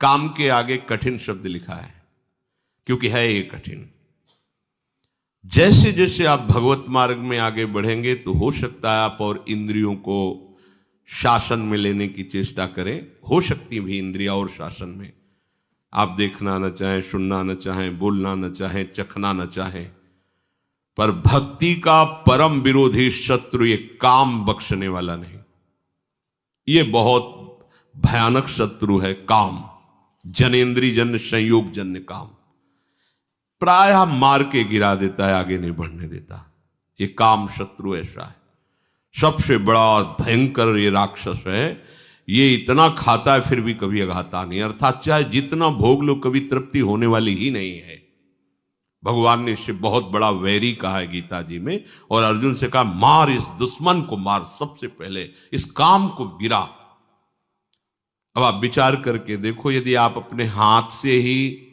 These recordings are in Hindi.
काम के आगे कठिन शब्द लिखा है, क्योंकि है ये कठिन। जैसे जैसे आप भगवत मार्ग में आगे बढ़ेंगे तो हो सकता है आप और इंद्रियों को शासन में लेने की चेष्टा करें। हो सकती भी इंद्रिया और शासन में, आप देखना न चाहें, सुनना न चाहें, बोलना न चाहें, चखना न चाहें, पर भक्ति का परम विरोधी शत्रु ये काम बख्शने वाला नहीं। ये बहुत भयानक शत्रु है काम, जनेन्द्रिय जन्य संयोग जन्य काम। प्रायः मार के गिरा देता है, आगे नहीं बढ़ने देता। ये काम शत्रु ऐसा है, सबसे बड़ा भयंकर ये राक्षस है। ये इतना खाता है फिर भी कभी अघाता नहीं, अर्थात चाहे जितना भोग लो कभी तृप्ति होने वाली ही नहीं है। भगवान ने इससे बहुत बड़ा वैरी कहा है गीता जी में, और अर्जुन से कहा मार इस दुश्मन को, मार सबसे पहले इस काम को गिरा। अब आप विचार करके देखो, यदि आप अपने हाथ से ही,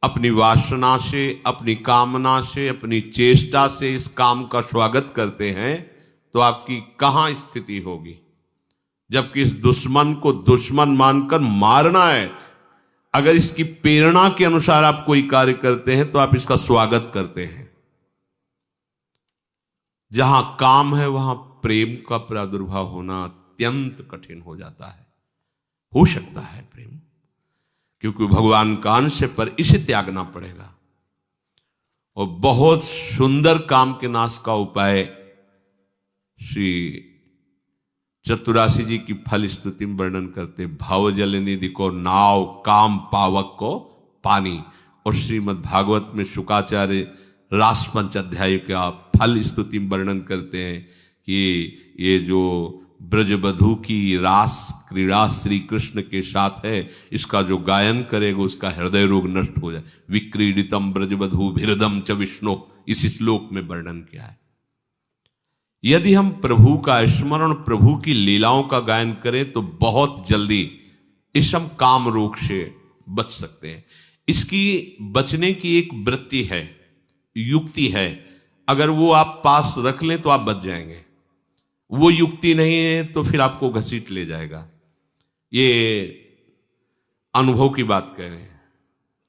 अपनी वासना से, अपनी कामना से, अपनी चेष्टा से इस काम का स्वागत करते हैं तो आपकी कहां स्थिति होगी। जबकि इस दुश्मन को दुश्मन मानकर मारना है। अगर इसकी प्रेरणा के अनुसार आप कोई कार्य करते हैं तो आप इसका स्वागत करते हैं। जहां काम है वहां प्रेम का प्रादुर्भाव होना अत्यंत कठिन हो जाता है। हो सकता है प्रेम, क्योंकि भगवान का अंश है, पर इसे त्यागना पड़ेगा। और बहुत सुंदर काम के नाश का उपाय श्री चतुरासी जी की फल स्तुति में वर्णन करते, भाव जल निधि को नाव, काम पावक को पानी। और श्रीमद् भागवत में शुकाचार्य रास पंच अध्याय का फल स्तुति में वर्णन करते हैं कि ये जो ब्रजबधू की रास क्रीड़ा श्री कृष्ण के साथ है, इसका जो गायन करेगा उसका हृदय रोग नष्ट हो जाए। विक्रीडितम ब्रजबधू भिरदम च विष्णु, इस श्लोक में वर्णन किया है। यदि हम प्रभु का स्मरण, प्रभु की लीलाओं का गायन करें तो बहुत जल्दी इस हम काम रोग से बच सकते हैं। इसकी बचने की एक वृत्ति है, युक्ति है। अगर वो आप पास रख लें तो आप बच जाएंगे। वो युक्ति नहीं है तो फिर आपको घसीट ले जाएगा। ये अनुभव की बात कह रहे हैं।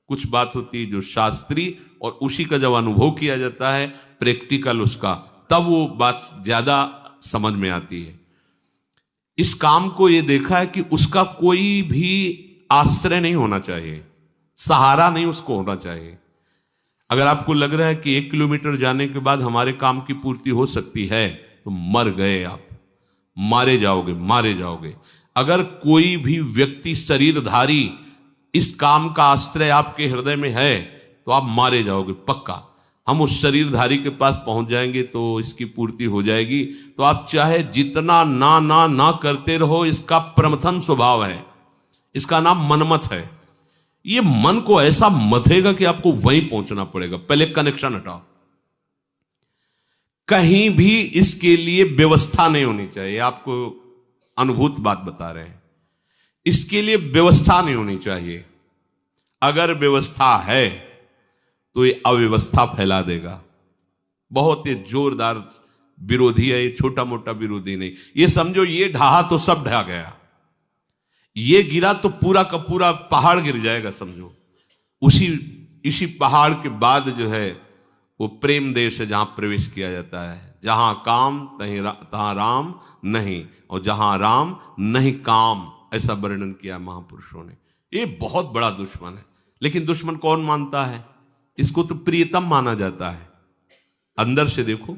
कुछ बात होती है जो शास्त्रीय, और उसी का जब अनुभव किया जाता है प्रैक्टिकल उसका, तब वो बात ज्यादा समझ में आती है। इस काम को ये देखा है कि उसका कोई भी आश्रय नहीं होना चाहिए, सहारा नहीं उसको होना चाहिए। अगर आपको लग रहा है कि 1 किलोमीटर जाने के बाद हमारे काम की पूर्ति हो सकती है तो मर गए आप, मारे जाओगे, मारे जाओगे। अगर कोई भी व्यक्ति शरीरधारी इस काम का आश्रय आपके हृदय में है तो आप मारे जाओगे पक्का। हम उस शरीरधारी के पास पहुंच जाएंगे तो इसकी पूर्ति हो जाएगी। तो आप चाहे जितना ना ना ना करते रहो, इसका प्रमथन स्वभाव है, इसका नाम मनमत है। ये मन को ऐसा मथेगा कि आपको वहीं पहुंचना पड़ेगा। पहले कनेक्शन हटाओ। कहीं भी इसके लिए व्यवस्था नहीं होनी चाहिए। आपको अनुभूत बात बता रहे हैं, इसके लिए व्यवस्था नहीं होनी चाहिए। अगर व्यवस्था है तो ये अव्यवस्था फैला देगा। बहुत ही जोरदार विरोधी है ये, छोटा मोटा विरोधी नहीं। ये समझो ये ढहा तो सब ढहा गया, ये गिरा तो पूरा का पूरा पहाड़ गिर जाएगा समझो। इसी पहाड़ के बाद जो है वो प्रेम देश है, जहां प्रवेश किया जाता है। जहां काम तहां राम नहीं, और जहां राम नहीं काम, ऐसा वर्णन किया महापुरुषों ने। ये बहुत बड़ा दुश्मन है। लेकिन दुश्मन कौन मानता है? इसको तो प्रियतम माना जाता है। अंदर से देखो,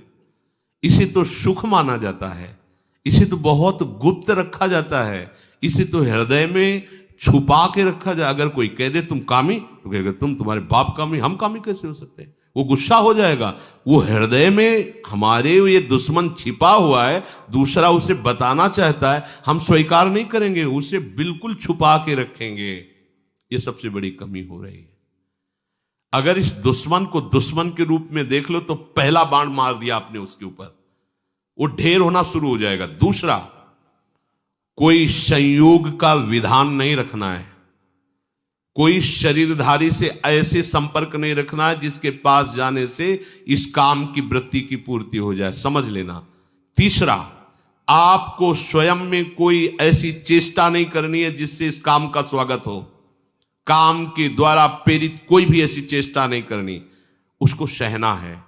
इसे तो सुख माना जाता है, इसे तो बहुत गुप्त रखा जाता है, इसे तो हृदय में छुपा के रखा जाए। अगर कोई कह दे तुम कामी, तो कहेगा तुम्हारे बाप कामी, हम कामी कैसे हो सकते हैं? वो गुस्सा हो जाएगा। वो हृदय में हमारे ये दुश्मन छिपा हुआ है, दूसरा उसे बताना चाहता है, हम स्वीकार नहीं करेंगे, उसे बिल्कुल छुपा के रखेंगे। ये सबसे बड़ी कमी हो रही है। अगर इस दुश्मन को दुश्मन के रूप में देख लो तो पहला बाण मार दिया आपने उसके ऊपर, वो ढेर होना शुरू हो जाएगा। दूसरा, कोई संयोग का विधान नहीं रखना है, कोई शरीरधारी से ऐसे संपर्क नहीं रखना है जिसके पास जाने से इस काम की वृत्ति की पूर्ति हो जाए, समझ लेना। तीसरा, आपको स्वयं में कोई ऐसी चेष्टा नहीं करनी है जिससे इस काम का स्वागत हो। काम के द्वारा प्रेरित कोई भी ऐसी चेष्टा नहीं करनी, उसको सहना है।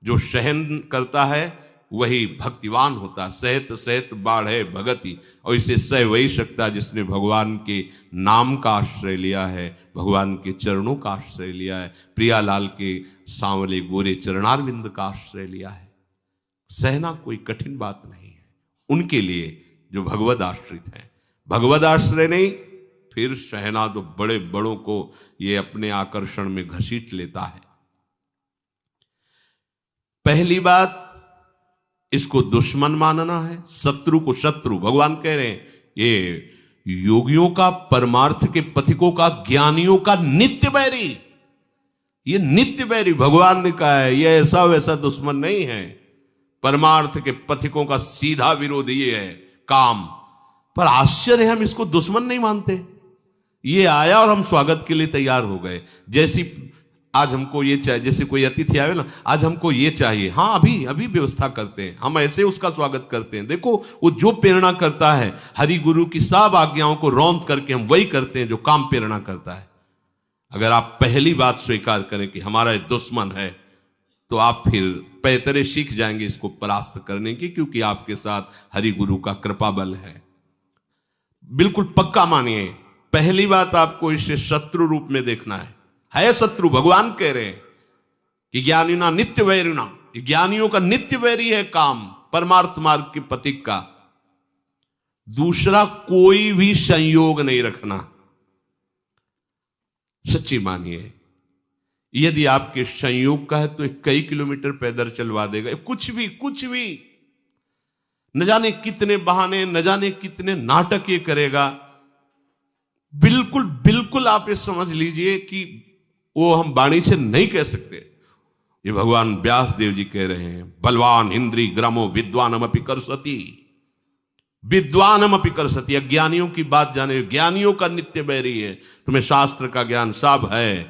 जो सहन करता है वही भक्तिवान होता है। सहत सहत बाढ़े भगति, और इसे सह वही सकता है जिसने भगवान के नाम का आश्रय लिया है, भगवान के चरणों का आश्रय लिया है, प्रियालाल के सांवले गोरे चरणारविंद का आश्रय लिया है। सहना कोई कठिन बात नहीं है उनके लिए जो भगवद आश्रित हैं। भगवद आश्रय नहीं, फिर सहना तो बड़े बड़ों को ये अपने आकर्षण में घसीट लेता है। पहली बात, इसको दुश्मन मानना है, शत्रु को शत्रु। भगवान कह रहे हैं ये योगियों का, परमार्थ के पथिकों का, ज्ञानियों का नित्य बैरी, ये नित्य बैरी भगवान ने कहा है। ये ऐसा वैसा दुश्मन नहीं है। परमार्थ के पथिकों का सीधा विरोधी ये है काम। पर आश्चर्य, हम इसको दुश्मन नहीं मानते। ये आया और हम स्वागत के लिए तैयार हो गए। जैसी आज हमको ये चाहिए, जैसे कोई अतिथि आवे ना, आज हमको ये चाहिए, हाँ अभी अभी व्यवस्था करते हैं, हम ऐसे उसका स्वागत करते हैं। देखो वो जो प्रेरणा करता है, हरि गुरु की सब आज्ञाओं को रौंद करके हम वही करते हैं जो काम प्रेरणा करता है। अगर आप पहली बात स्वीकार करें कि हमारा दुश्मन है, तो आप फिर पैतरे सीख जाएंगे इसको परास्त करने की, क्योंकि आपके साथ हरि गुरु का कृपा बल है। बिल्कुल पक्का मानिए, पहली बात आपको इसे शत्रु रूप में देखना है शत्रु। भगवान कह रहे हैं कि ज्ञानिना नित्य वैरिणा, ज्ञानियों का नित्य वैरी है काम, परमार्थ मार्ग के पथिक का। दूसरा, कोई भी संयोग नहीं रखना। सच्ची मानिए, यदि आपके संयोग का है तो कई किलोमीटर पैदल चलवा देगा। कुछ भी न जाने कितने बहाने, न जाने कितने नाटक ये करेगा। बिल्कुल आप ये समझ लीजिए कि वो हम वाणी से नहीं कह सकते। ये भगवान व्यास देव जी कह रहे हैं, बलवान इंद्री ग्रामो विद्वानमपि करसति, विद्वानमपि करसति। अज्ञानियों की बात जाने, ज्ञानियों का नित्य बैरी है। तुम्हें शास्त्र का ज्ञान सब है,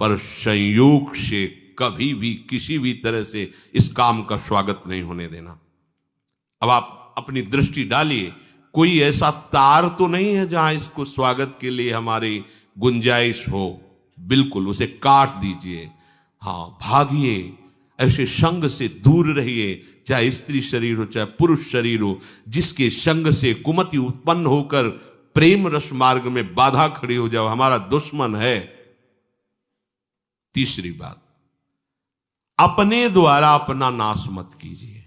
पर संयोग से कभी भी किसी भी तरह से इस काम का स्वागत नहीं होने देना। अब आप अपनी दृष्टि डालिए, कोई ऐसा तार तो नहीं है जहां इसको स्वागत के लिए हमारी गुंजाइश हो। बिल्कुल उसे काट दीजिए। हाँ, भागिए, ऐसे संग से दूर रहिए, चाहे स्त्री शरीर हो चाहे पुरुष शरीर हो, जिसके संग से कुमति उत्पन्न होकर प्रेम रस मार्ग में बाधा खड़ी हो जाओ, हमारा दुश्मन है। तीसरी बात, अपने द्वारा अपना नाश मत कीजिए।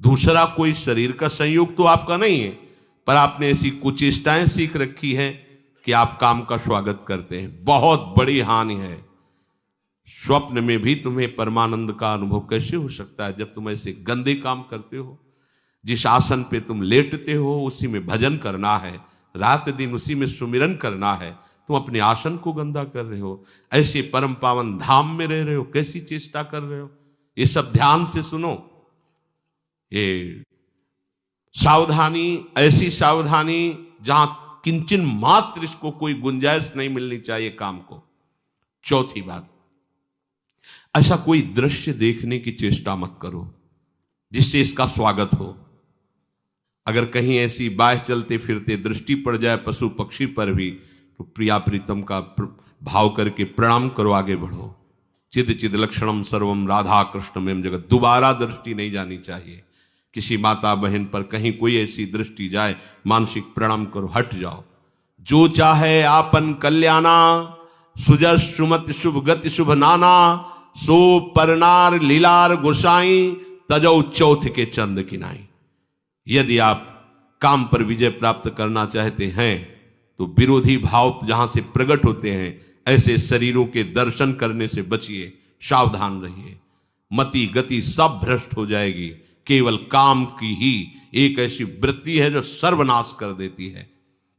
दूसरा कोई शरीर का संयोग तो आपका नहीं है, पर आपने ऐसी कुचेष्टाएं सीख रखी है कि आप काम का स्वागत करते हैं। बहुत बड़ी हानि है। स्वप्न में भी तुम्हें परमानंद का अनुभव कैसे हो सकता है जब तुम ऐसे गंदे काम करते हो। जिस आसन पे तुम लेटते हो उसी में भजन करना है, रात दिन उसी में सुमिरन करना है, तुम अपने आसन को गंदा कर रहे हो। ऐसे परम पावन धाम में रह रहे हो, कैसी चेष्टा कर रहे हो। ये सब ध्यान से सुनो। ये सावधानी, ऐसी सावधानी जहां किंचन मात्र इसको कोई गुंजाइश नहीं मिलनी चाहिए काम को। चौथी बात, ऐसा कोई दृश्य देखने की चेष्टा मत करो जिससे इसका स्वागत हो। अगर कहीं ऐसी बाह चलते फिरते दृष्टि पड़ जाए पशु पक्षी पर भी, तो प्रिया प्रीतम का भाव करके प्रणाम करो, आगे बढ़ो। चिद चिद लक्षणम सर्वम राधा कृष्णमेम जगत। दोबारा दृष्टि नहीं जानी चाहिए। किसी माता बहन पर कहीं कोई ऐसी दृष्टि जाए, मानसिक प्रणाम करो, हट जाओ। जो चाहे आपन कल्याणा, सुजस सुमति शुभ गति शुभ नाना, सो परनार लीलार गोसाई, तजौ चौथ के चंद किनाई। यदि आप काम पर विजय प्राप्त करना चाहते हैं तो विरोधी भाव जहां से प्रकट होते हैं, ऐसे शरीरों के दर्शन करने से बचिए, सावधान रहिए। मति गति सब भ्रष्ट हो जाएगी। केवल काम की ही एक ऐसी वृत्ति है जो सर्वनाश कर देती है।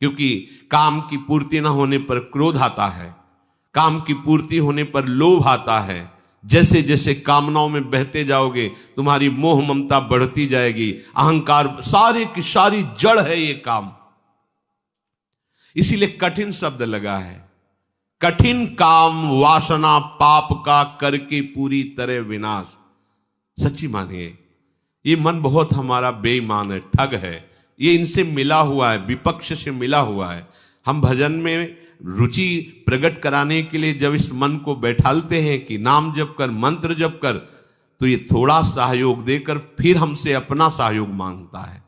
क्योंकि काम की पूर्ति ना होने पर क्रोध आता है, काम की पूर्ति होने पर लोभ आता है। जैसे जैसे कामनाओं में बहते जाओगे तुम्हारी मोह ममता बढ़ती जाएगी, अहंकार, सारे की सारी जड़ है ये काम। इसीलिए कठिन शब्द लगा है। कठिन काम वासना पाप का करके पूरी तरह विनाश। सच्ची मानिए, ये मन बहुत हमारा बेईमान है, ठग है। ये इनसे मिला हुआ है, विपक्ष से मिला हुआ है। हम भजन में रुचि प्रकट कराने के लिए जब इस मन को बैठालते हैं कि नाम जप कर, मंत्र जप कर, तो ये थोड़ा सहयोग देकर फिर हमसे अपना सहयोग मांगता है।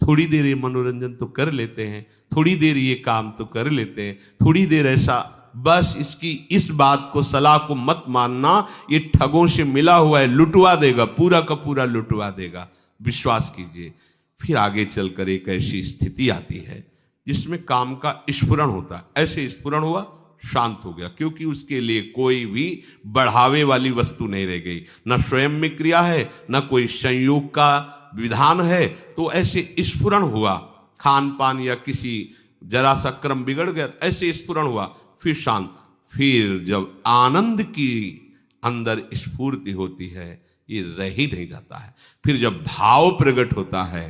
थोड़ी देर ये मनोरंजन तो कर लेते हैं, थोड़ी देर ये काम तो कर लेते हैं, थोड़ी देर ऐसा, बस इसकी इस बात को, सलाह को मत मानना, ये ठगों से मिला हुआ है, लुटवा देगा, पूरा का पूरा लुटवा देगा, विश्वास कीजिए। फिर आगे चलकर एक ऐसी स्थिति आती है जिसमें काम का स्फुरण होता है। ऐसे स्फुरण हुआ, शांत हो गया, क्योंकि उसके लिए कोई भी बढ़ावे वाली वस्तु नहीं रह गई, न स्वयं में क्रिया है, न कोई संयोग का विधान है। तो ऐसे स्फुरण हुआ, खान पान या किसी जरा सा क्रम बिगड़ गया, ऐसे स्फुरण हुआ, फिर शांत। फिर जब आनंद की अंदर स्फूर्ति होती है, ये रह ही नहीं जाता है। फिर जब भाव प्रकट होता है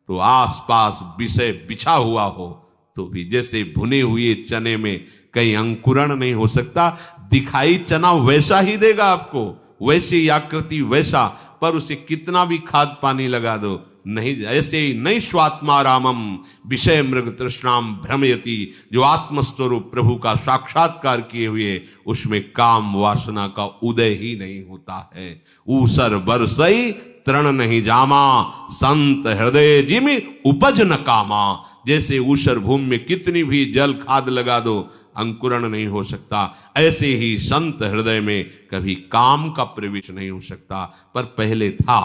तो आसपास विषय बिछा हुआ हो तो भी जैसे भुने हुए चने में कहीं अंकुरण नहीं हो सकता, दिखाई चना वैसा ही देगा आपको, वैसी आकृति वैसा, पर उसे कितना भी खाद पानी लगा दो नहीं, ऐसे ही नहीं। स्वात्मा रामम विषय मृग तृष्णाम भ्रमयति, जो आत्मस्वरूप प्रभु का साक्षात्कार किए हुए उसमें काम वासना का उदय ही नहीं होता है। ऊसर बरसई तृण नहीं जामा, संत हृदय जिमि उपज न कामा। जैसे ऊसर भूमि में कितनी भी जल खाद लगा दो अंकुरण नहीं हो सकता, ऐसे ही संत हृदय में कभी काम का प्रवेश नहीं हो सकता। पर पहले था,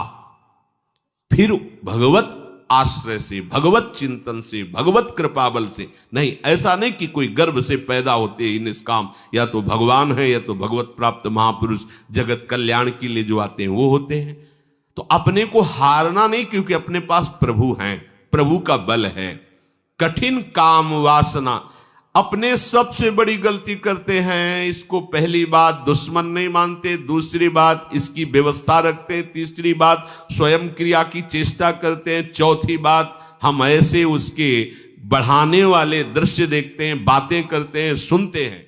फिर भगवत आश्रय से, भगवत चिंतन से, भगवत कृपा बल से नहीं। ऐसा नहीं कि कोई गर्भ से पैदा होते ही निष्काम, या तो भगवान है या तो भगवत प्राप्त महापुरुष जगत कल्याण के लिए जो आते हैं वो होते हैं। तो अपने को हारना नहीं, क्योंकि अपने पास प्रभु हैं, प्रभु का बल है। कठिन काम वासना, अपने सबसे बड़ी गलती करते हैं। इसको पहली बात दुश्मन नहीं मानते, दूसरी बात इसकी व्यवस्था रखते हैं, तीसरी बात स्वयं क्रिया की चेष्टा करते हैं, चौथी बात हम ऐसे उसके बढ़ाने वाले दृश्य देखते हैं, बातें करते हैं, सुनते हैं।